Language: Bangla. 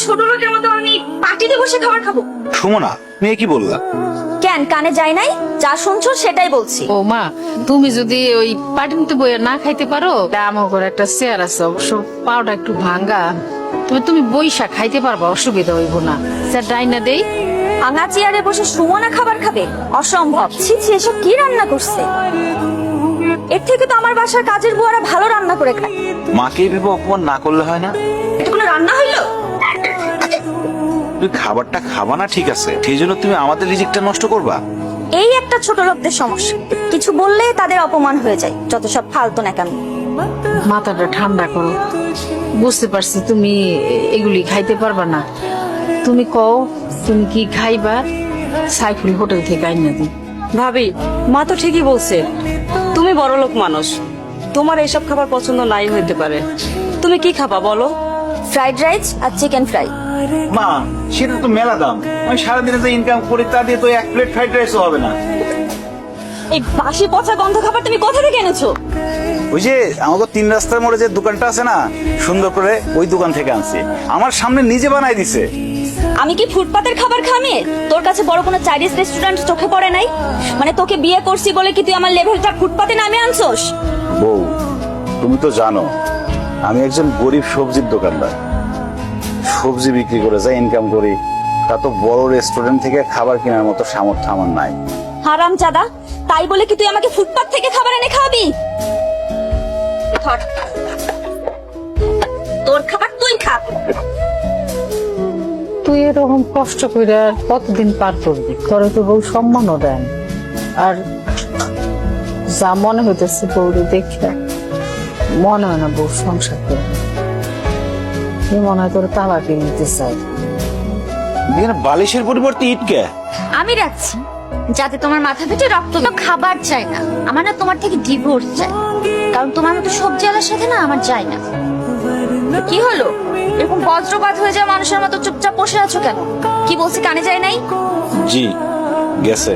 ছোট লোকের মতো আমি পার্টিতে বসে খাবার খাবো? সুমনা, মেয়ে কি বললা? কেন কানে যায় নাই? যা শুনছো সেটাই বলছি। ও মা, তুমি যদি ওই পাটিতে বইয়া না খাইতে পারো, আমার ঘরে একটা চেয়ার আছে, অবশ্য পাওটা একটু ভাঙ্গা, তবে তুমি বইসা খাইতে পারবা, অসুবিধা হইব না। স্যার ডাইনা দেই। ভাঙা চেয়ারে বসে সুমনা খাবার খাবে? অসম্ভব। ছি ছি, এসব কি রান্না করছে? এর থেকে তো আমার বাসার কাজের বুয়ারা ভালো রান্না করে খায়। মাকে ভেবে অপমান না করলে হয় না? এটা কোনো রান্না হইলো? তুই খাবারটা খাবা না ঠিক আছে, সেই জন্য তুমি আমাদের রিজিকটা নষ্ট করবা? এই একটা ছোট লোকদের সমস্যা, কিছু বললে তাদের অপমান হয়ে যায়। যত সব ফালতু নাকামি। মাথাটা ঠান্ডা করো, বুঝতে পারছি তুমি এগুলি খাইতে পারবা না। তুমি কও তুমি কি খাইবা, সাইফুল হোটেল থেকে আইনা দিই। ভাবি, মা তো ঠিকই বলছে, তুমি বড়লোক মানুষ, তোমার এইসব খাবার পছন্দ নাই হইতে পারে। তুমি কি খাবা বলো? ফ্রাইড রাইস আর চিকেন ফ্রাই। মা, সেটা তো মেলা দাম। আমি সারাদিনে যে ইনকাম করি তা দিয়ে তো এক প্লেট ফ্রাইড রাইসও হবে না। এই বাসি পচা গন্ধ খাবার তুমি কোথা থেকে এনেছো? ওই যে আমাকে 3 রাস্তার মোড়ে যে দোকানটা আছে না, সুন্দর করে ওই দোকান থেকে আনছি। আমার সামনে নিজে বানাই দিছে। আমি কি ফুটপাতের খাবার খামে? তোর কাছে বড় কোনো চাইনিজ রেস্টুরেন্ট চোখে পড়ে নাই? মানে তোকে বিয়ে করছি বলে কি তুই আমার লেভেলটা ফুটপাতে নামে আনছোস? বউ, তুমি তো জানো আমি একজন গরিব সবজির দোকানদার। সবজি বিক্রি করে যা ইনকাম করি, তা তো বড় রেস্টুরেন্ট থেকে খাবার কেনার মতো সামর্থ্য আমার নাই। হারাম জাদা, তাই বলে কি তুই আমাকে ফুটপাত থেকে খাবার এনে খাওয়াবি? ধর, তোর খাবার তুই খা। তুই এরকম কষ্ট করে আর কতদিন পার করবি? তোরে তো বউ সম্মানও দেন, আর যা মনে হইতেছে বউরে দেখে মনে হয় না বউ সংসার করবে। মনে হয় তোর তালাকে নিতে চাই। এখানে বালিশের পরিবর্তে ইট কে? আমি রাখছি যাতে তোমার মাথা পেটে রক্ত খাবার চাই না। আমার না তোমার থেকে ডিভোর্স চাই, কারণ তোমার মতো সবজিওয়ালার সাথে না আমার যায় না। কি হলো, এরকম বজ্রপাত হয়ে যায় মানুষের মতো চুপচাপ বসে আছো কেন? কি বলছি কানে যায় নাই? জি, গেছে।